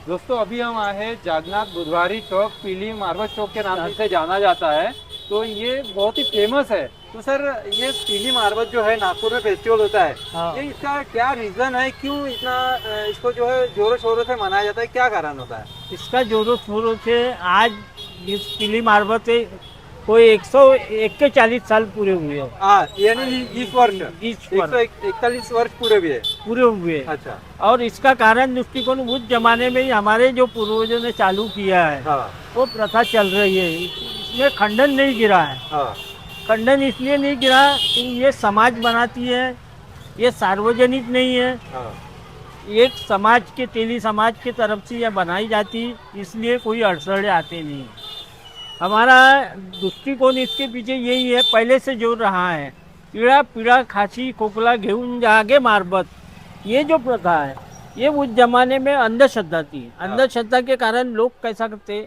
दोस्तों अभी हम आए हैं जागनाथ बुधवारी चौक, पीली मार्बल चौक के नाम से जाना जाता है। तो ये बहुत ही फेमस है। तो सर, ये पीली मार्बल जो है नागपुर में फेस्टिवल होता है, हाँ। ये इसका क्या रीजन है, क्यों इतना इसको जो है जोरों शोरों से मनाया जाता है, क्या कारण होता है? इसका जोरों शोरों से आज इस पीली मार्बल से कोई 141 साल पूरे हुए हैं। हाँ, यानी इस वर्ष इस पर 141 वर्ष पूरे भी है। पूरे हुए हैं। अच्छा। और इसका कारण दृष्टिकोण उस जमाने में ही हमारे जो पूर्वजों ने चालू किया है, हाँ वो प्रथा चल रही है। इसमें खंडन नहीं गिरा है। हाँ खंडन इसलिए नहीं गिरा कि ये समाज बनाती है, ये सार्वजनिक नहीं है। हाँ। एक समाज के तेली समाज की तरफ से यह बनाई जाती, इसलिए कोई अड़चड़े आते नहीं। हमारा दृष्टिकोण इसके पीछे यही है, पहले से जो रहा है, पीड़ा पीड़ा खांसी खोखला घेऊन जागे मारबत, ये जो प्रथा है, ये उस जमाने में अंधश्रद्धा थी। अंधश्रद्धा के कारण लोग कैसा करते,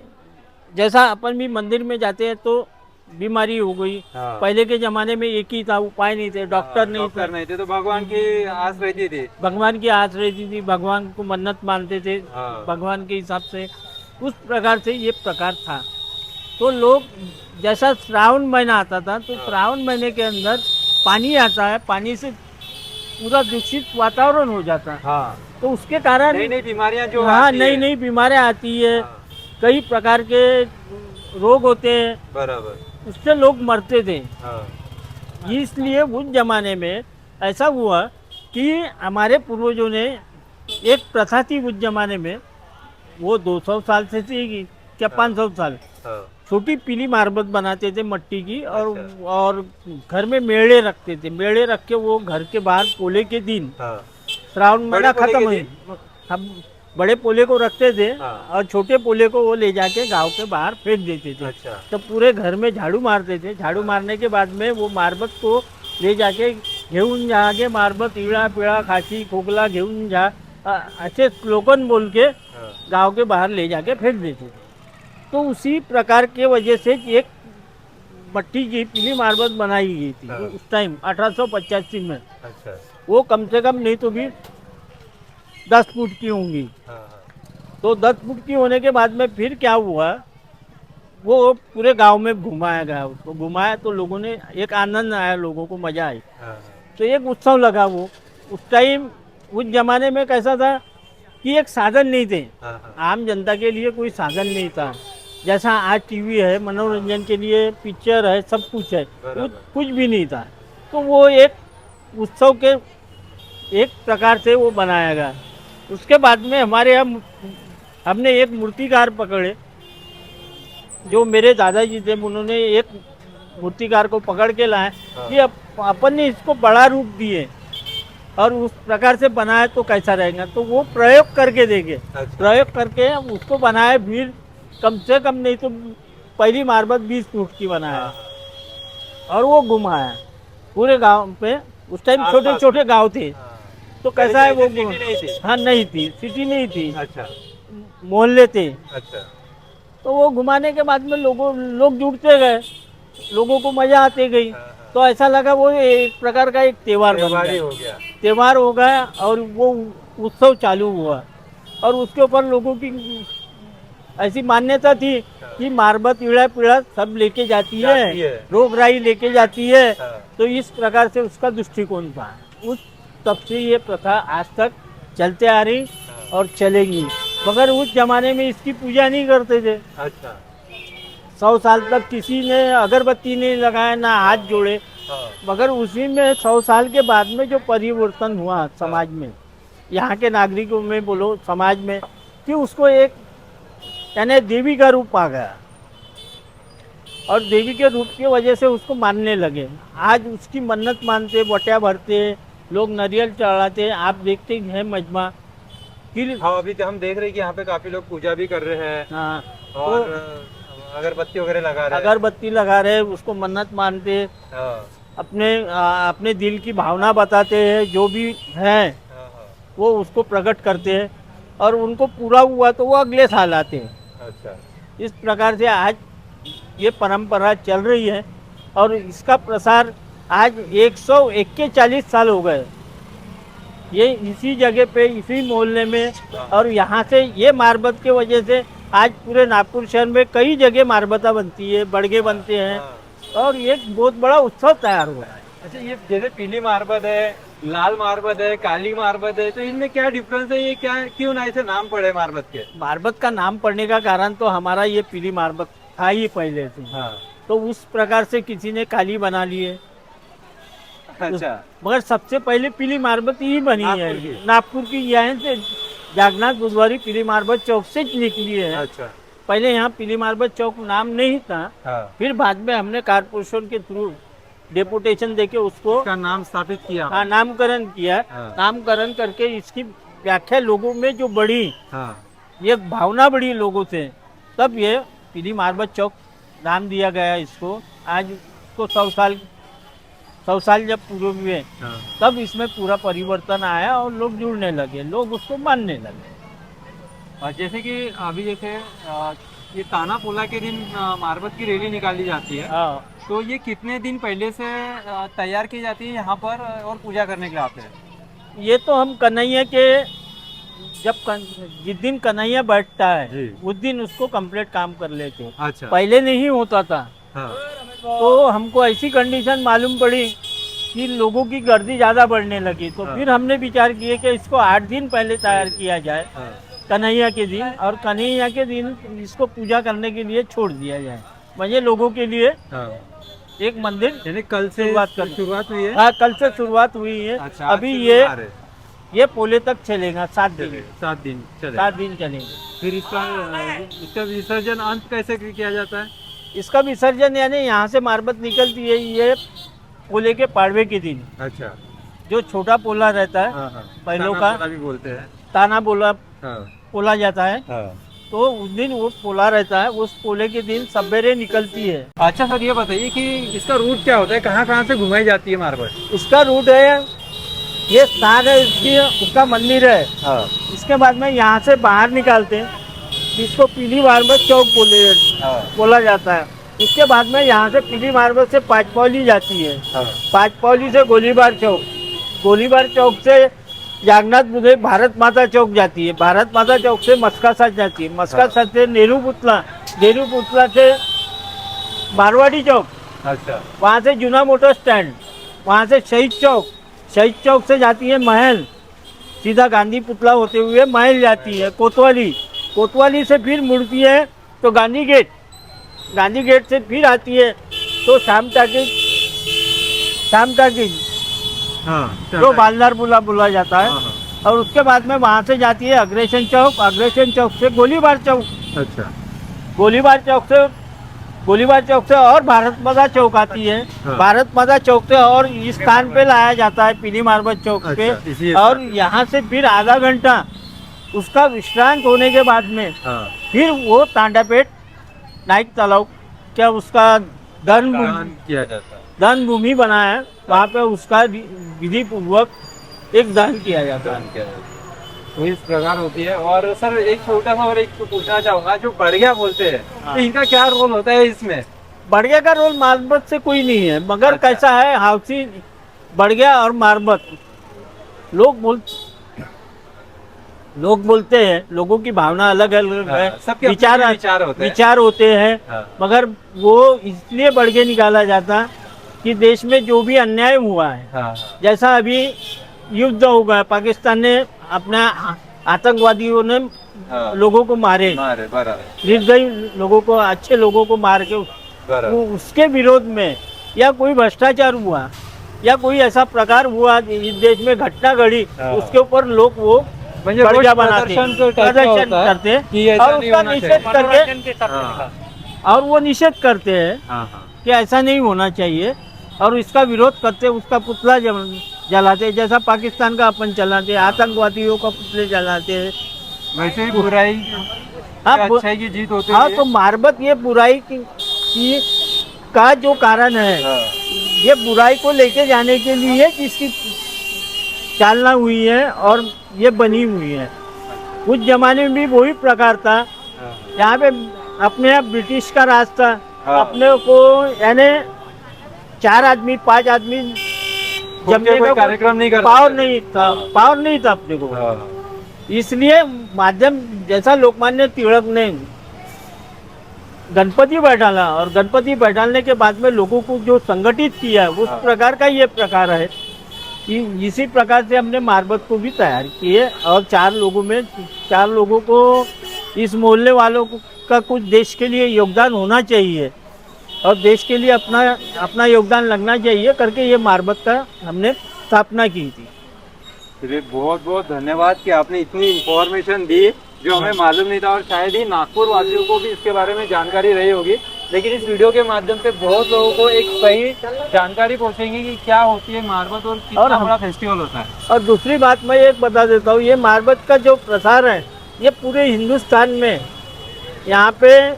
जैसा अपन भी मंदिर में जाते हैं तो बीमारी हो गई। हाँ। पहले के ज़माने में एक ही था, उपाय नहीं थे, डॉक्टर नहीं डॉक्टर थे। नहीं थे तो भगवान की आस रहती थी। भगवान की आस रहती थी, भगवान को मन्नत मानते थे, हाँ। भगवान के हिसाब से। उस प्रकार से ये प्रकार था। तो लोग, जैसा श्रावण महीना आता था, तो श्रावण महीने के अंदर पानी आता है, पानी से पूरा दूषित वातावरण हो जाता है। हाँ। तो उसके कारण नई नई बीमारियां जो हाँ, आती नई है। नई बीमारियां आती है। हाँ, कई प्रकार के रोग होते हैं, बराबर। उससे लोग मरते थे। हाँ इसलिए उस जमाने में ऐसा हुआ कि हमारे पूर्वजों ने, एक प्रथा थी उस जमाने में, वो 200 साल से थी क्या 500 साल, हाँ। छोटी पीली मार्बल बनाते थे मट्टी की, अच्छा। और घर में मेढ़े रखते थे। मेढ़े रख के वो घर के बाहर पोले के दिन, हाँ। श्रावण बड़े महीना पोले खत्म के हुई, दिन? हम बड़े पोले को रखते थे, हाँ। और छोटे पोले को वो ले जाके गांव के बाहर फेंक देते थे। अच्छा। तो पूरे घर में झाड़ू मारते थे। झाड़ू मारने के बाद में वो मार्बत को ले जाके घेऊन जागे मार्बत, इड़ा पीड़ा खांसी खोखला घेऊन जा, ऐसे स्लोगन बोल के हाँ। गांव के बाहर ले जाके फेंक देते थे। तो उसी प्रकार के वजह से एक मट्टी की पीली मार्बल बनाई गई थी हाँ। उस टाइम 1885 में। अच्छा। वो कम से कम नहीं तो भी 10 फुट की होंगी। हाँ हाँ। तो 10 फुट की होने के बाद में फिर क्या हुआ, वो पूरे गांव में घुमाया गया। उसको घुमाया तो लोगों ने, एक आनंद आया, लोगों को मजा आई। हाँ। तो एक उत्सव लगा वो। उस टाइम उस जमाने में कैसा था कि एक साधन नहीं थे, हाँ। हाँ। आम जनता के लिए कोई साधन नहीं था। जैसा आज टीवी है, मनोरंजन के लिए पिक्चर है, सब कुछ है, बराबर। कुछ भी नहीं था। तो वो एक उत्सव के एक प्रकार से वो बनाया गया। उसके बाद में हमारे यहाँ हमने एक मूर्तिकार पकड़े, जो मेरे दादाजी थे, उन्होंने एक मूर्तिकार को पकड़ के लाए हाँ। कि अपन ने इसको बड़ा रूप दिए और उस प्रकार से बनाया तो कैसा रहेगा। तो वो प्रयोग करके देखे, अच्छा। प्रयोग करके उसको बनाए। फिर कम से कम नहीं तो पहली मार्बल 20 फुट की बनाया, हाँ। और वो घुमाया पूरे गांव पे। उस टाइम आसपास छोटे छोटे गांव थे, हाँ। तो कैसा है वो सिटी नहीं थी। हाँ, नहीं थी, सिटी नहीं थी, अच्छा। मोहल्ले थे। अच्छा। तो वो घुमाने के बाद में लोग जुड़ते गए, लोगों को मजा आते गई। हाँ, हाँ। तो ऐसा लगा वो एक प्रकार का एक त्योहार बन त्योहार ही गया, हो गया। त्योहार हो गया। और वो उत्सव चालू हुआ, और उसके ऊपर लोगों की ऐसी मान्यता थी कि मार्बत इड़ा पीड़ा सब लेके जाती जाती है, है। रोग राई लेके जाती है। हाँ। तो इस प्रकार से उसका दृष्टिकोण था। उस तब से ये प्रथा आज तक चलते आ रही और चलेगी। मगर उस जमाने में इसकी पूजा नहीं करते थे। अच्छा। 100 साल तक किसी ने अगरबत्ती नहीं लगाया, ना हाथ जोड़े। हाँ। मगर उसी में 100 साल के बाद में जो परिवर्तन हुआ समाज में, यहाँ के नागरिकों में बोलो, समाज में, कि उसको एक यानी देवी का रूप आ गया, और देवी के रूप की वजह से उसको मानने लगे। आज उसकी मन्नत मानते, बटिया भरते, लोग नारियल चढ़ाते। आप देखते ही हैं मजमा। फिर हाँ, अभी तो हम देख रहे हैं कि यहाँ पे काफी लोग पूजा भी कर रहे हैं हाँ, और अगरबत्ती वगैरह लगा रहे हैं। अगरबत्ती लगा रहे, उसको मन्नत मानते, हाँ। अपने दिल की भावना बताते हैं, जो भी है हाँ। हाँ। वो उसको प्रकट करते हैं, और उनको पूरा हुआ तो वो अगले साल आते हैं। अच्छा। इस प्रकार से आज ये परंपरा चल रही है, और इसका प्रसार आज 141 साल हो गए। ये इसी जगह पे इसी मोहल्ले में, और यहाँ से ये मारबत की वजह से आज पूरे नागपुर शहर में कई जगह मारबता बनती है, बड़गे बनते हैं, और एक बहुत बड़ा उत्सव तैयार हुआ है। अच्छा, ये जैसे पीली मार्बत है, लाल मार्बत है, काली मार्बत है, तो इनमें क्या डिफरेंस है? ये क्या, क्यों ना इसे नाम पड़े मार्बत के? मारबत का नाम पड़ने का कारण तो हमारा ये पीली मारबत था ही पहले से, हाँ। तो उस प्रकार से किसी ने काली बना ली है। अच्छा, मगर सबसे पहले पीली मारबत ही बनी है, नागपुर की? नागपुर की यहाँ से जागनाथ बुधवारी पीली मारबत चौक से निकली है। अच्छा, पहले यहाँ पीली मारबत चौक नाम नहीं था, हाँ। फिर बाद में हमने कारपोरेशन के थ्रू डेपुटेशन देके उसको इसका नाम स्थापित किया। हाँ नामकरण किया। हाँ। नामकरण करके इसकी व्याख्या लोगों में जो बढ़ी, हाँ, ये भावना बढ़ी लोगों से, तब ये पीली मारबत चौक नाम दिया गया इसको। आज इसको 100 साल जब पूरे हुए, हाँ। तब इसमें पूरा परिवर्तन आया और लोग जुड़ने लगे, लोग उसको मानने लगे। और जैसे कि अभी जैसे ये ताना पोला के दिन मार्बत की रैली निकाली जाती है, हाँ, तो ये कितने दिन पहले से तैयार की जाती है यहाँ पर और पूजा करने के लिए आते हैं? ये तो हम कन्हैया के जिस दिन कन्हैया बैठता है जी। उस दिन उसको कंप्लीट काम कर लेते हैं। अच्छा, पहले नहीं होता था, हाँ। तो हमको ऐसी कंडीशन मालूम पड़ी कि लोगों की गर्दी ज़्यादा बढ़ने लगी, तो हाँ। फिर हमने विचार किए कि इसको 8 दिन पहले तैयार किया जाए, हाँ। कन्हैया के दिन, और कन्हैया के दिन इसको पूजा करने के लिए छोड़ दिया जाए। मुझे लोगों के लिए हाँ। एक मंदिर यानी कल से शुरुआत हुई है? हाँ, कल से शुरुआत हुई है। अच्छा, अभी आज से ये आ रहे हैं। ये पोले तक चलेगा, 7 दिन, 7 दिन चले। 7 दिन चलेंगे। फिर इसका विसर्जन अंत कैसे किया जाता है? इसका विसर्जन यानी यहाँ से मारबत निकलती है, ये पोले के पाड़वे के दिन अच्छा, जो छोटा पोला रहता है, हाँ, हाँ। पहलों ताना का पोला भी बोलते हैं। ताना बोला हाँ, पोला जाता है, हाँ। तो उस दिन वो पोला रहता है, उस पोले के दिन सवेरे निकलती है। अच्छा सर, ये बताइए कि इसका रूट क्या होता है, कहाँ कहाँ से घुमाई जाती है मार्बल? इसका रूट है, ये स्थान है इसकी, उसका मंदिर है। हाँ। इसके बाद में यहाँ से बाहर निकालते हैं, इसको पीली मारबत चौक बोला जाता है। इसके बाद में यहाँ से पीली मारबत से पाँचपौली जाती है, हाँ। पाँचपौली से गोलीबार चौक, गोलीबार चौक से जागनाथ बुधे भारत माता चौक जाती है, भारत माता चौक से मस्का साथ जाती है, मस्का साथ से नेहरू पुतला, नेहरू पुतला से मारवाड़ी चौक, अच्छा, वहाँ से जूना मोटर स्टैंड, वहाँ से शहीद चौक, शहीद चौक से जाती है महल, सीधा गांधी पुतला होते हुए महल जाती है, कोतवाली, कोतवाली से फिर मुड़ती है तो गांधी गेट, गांधी गेट से फिर आती है तो शाम टाकिज, शाम टाकिज हाँ। जो बालदार बोला जाता है। हाँ, हाँ। और उसके बाद में वहाँ से जाती है अग्रेशन चौक, अग्रेशन चौक से गोलीबार चौक, अच्छा, गोलीबार चौक से और भारत माता चौक आती है। हाँ। भारत माता चौक से और इस स्थान पे लाया जाता है पीली मारबत चौक पे। अच्छा, इसी और यहाँ से फिर आधा घंटा उसका विश्रांत होने के बाद में हाँ। फिर वो तांडापेट नाइक तालाब क्या उसका दान किया जाता है। दान भूमि बना है, वहाँ पे उसका विधि पूर्वक एक दान किया जाता है। तो इस प्रकार होती है। और सर एक छोटा सा और एक पूछना चाहूंगा, जो बढ़िया बोलते हैं, हाँ। तो इनका क्या रोल होता है इसमें? बढ़िया का रोल मारबत से कोई नहीं है, मगर अच्छा। कैसा है हाउसी बढ़िया और मारबत लोग बोलते हैं, लोगों की भावना अलग अलग है, हाँ, सबके अपने विचार विचार होते हैं। हैं। हाँ। मगर वो इसलिए बढ़ निकाला जाता कि देश में जो भी अन्याय हुआ है, हाँ, जैसा अभी युद्ध हो गया, पाकिस्तान ने अपना आतंकवादियों ने हाँ। लोगों को मारे, बराबर, निर्दयी लोगों को, अच्छे लोगों को मार के वो उसके विरोध में, या कोई भ्रष्टाचार हुआ या कोई ऐसा प्रकार हुआ इस देश में घटना घड़ी, हाँ। उसके ऊपर लोग वो म्हणजे बढ़िया रोज बनाते, प्रदर्शन करते कि ऐसा और नहीं उसका होना निषेध चाहिए। करके, हाँ। और वो निषेध करते हैं हाँ, हाँ। कि ऐसा नहीं होना चाहिए, और इसका विरोध करते, उसका पुतला जलाते, जैसा पाकिस्तान का अपन चलाते, आतंकवादियों का पुतले जलाते हैं। वैसे ही बुराई हाँ, अच्छाई की जीत होती हाँ, है। तो मारबत ये बुराई की का जो कारण है, हाँ। ये बुराई को लेके जाने के लिए जिसकी चालना हुई है और ये बनी हुई है। उस जमाने में भी वही प्रकार था, हाँ। यहाँ पे अपने यहाँ ब्रिटिश का राज था। हाँ। अपने को यानी 4 आदमी 5 आदमी जमने कोई कार्यक्रम नहीं करते पावर नहीं था अपने को। हाँ, इसलिए माध्यम जैसा लोकमान्य तिलक ने गणपति बैठाला और गणपति बैठाने के बाद में लोगों को जो संगठित किया है उस प्रकार का ये प्रकार है कि इसी प्रकार से हमने मारबत को भी तैयार किए और चार लोगों को इस मोहल्ले वालों का कुछ देश के लिए योगदान होना चाहिए और देश के लिए अपना योगदान लगना चाहिए करके ये मारबत का हमने स्थापना की थी। चलिए बहुत बहुत धन्यवाद कि आपने इतनी इन्फॉर्मेशन दी जो हमें मालूम नहीं था और शायद ही नागपुर वासियों को भी इसके बारे में जानकारी रही होगी, लेकिन इस वीडियो के माध्यम से बहुत लोगों को एक सही जानकारी पहुंचेगी कि क्या होती है मारबत और कितना बड़ा फेस्टिवल होता है। और दूसरी बात मैं एक बता देता हूँ, ये मारबत का जो प्रसार है ये पूरे हिंदुस्तान में, यहाँ पे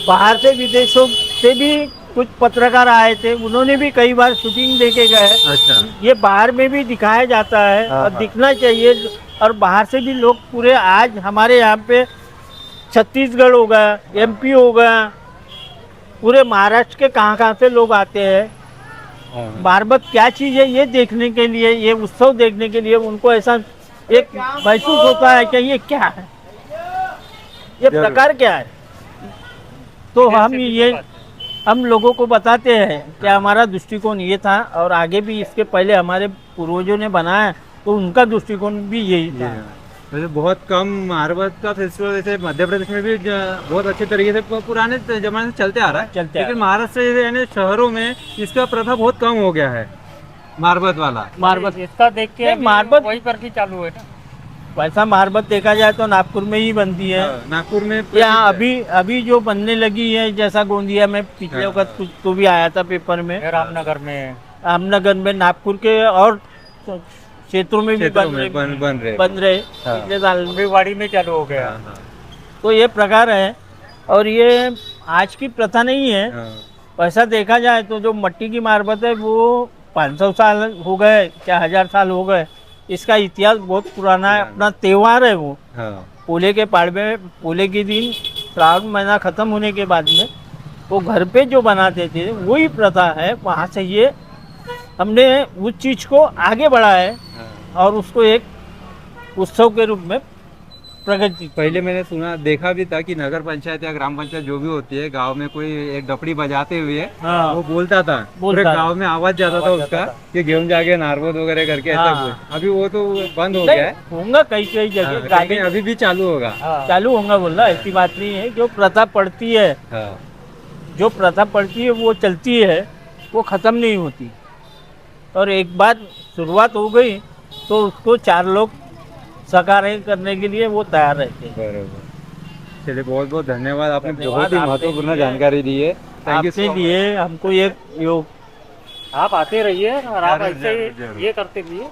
बाहर से विदेशों से भी कुछ पत्रकार आए थे, उन्होंने भी कई बार शूटिंग देके गए। अच्छा, ये बाहर में भी दिखाया जाता है और दिखना चाहिए। और बाहर से भी लोग पूरे आज हमारे यहाँ पे छत्तीसगढ़ हो गया, एमपी हो गया, पूरे महाराष्ट्र के कहाँ से लोग आते हैं मारबत क्या चीज़ है ये देखने के लिए, ये उत्सव देखने के लिए। उनको ऐसा एक महसूस होता है कि ये क्या है, ये प्रकार क्या है। तो हम लोगों को बताते हैं कि हमारा दृष्टिकोण ये था और आगे भी इसके पहले हमारे पूर्वजों ने बनाया तो उनका दृष्टिकोण भी यही था। वैसे बहुत कम मारबत का फेस्टिवल जैसे मध्य प्रदेश में भी बहुत अच्छे तरीके से पुराने जमाने से चलते आ रहा है, लेकिन महाराष्ट्र यानी शहरों में इसका प्रथा बहुत कम हो गया है मारबत वाला। मारबत इसका देख के मारबत वही पर की चालू है ना। वैसा मारबत देखा जाए तो नागपुर में ही बनती है। नागपुर में यहाँ अभी जो बनने लगी है, जैसा गोंदिया में पिछले वक्त कुछ तो भी आया था पेपर में, रामनगर में नागपुर के और क्षेत्रों में भी बन रहे पिछले साल वाड़ी में चालू हो गया। तो ये प्रकार है और ये आज की प्रथा नहीं है। वैसा देखा जाए तो जो मट्टी की मारबत है वो 500 साल हो गए, क्या 1000 साल हो गए। इसका इतिहास बहुत पुराना है, अपना त्योहार है वो। पोले के पाड़वे, पोले के दिन श्रावण महीना खत्म होने के बाद में वो घर पे जो बनाते थे वही प्रथा है। वहाँ से ये हमने उस चीज़ को आगे बढ़ाया है और उसको एक उत्सव के रूप में प्रगति। पहले मैंने देखा भी था कि नगर पंचायत या ग्राम पंचायत जो भी होती है, गांव में कोई एक डपड़ी बजाते हुए वो बोलता था, पूरे गांव में आवाज जाता था उसका कि गेहूं जाके नारबत वगैरह करके ऐसा कुछ। अभी वो तो बंद हो गया है, होगा कई जगह, लेकिन अभी भी चालू होगा। चालू होगा बोलना, ऐसी बात नहीं है। जो प्रथा पड़ती है वो चलती है, वो खत्म नहीं होती। और एक बार शुरुआत हो गई तो उसको चार लोग साकार करने के लिए वो तैयार रहते हैं। बराबर। चलिए बहुत बहुत धन्यवाद, आपने बहुत ही महत्वपूर्ण जानकारी दी है। थैंक यू आपके लिए हमको एक योग, आप आते रहिए और आप ऐसे ये करते रहिए।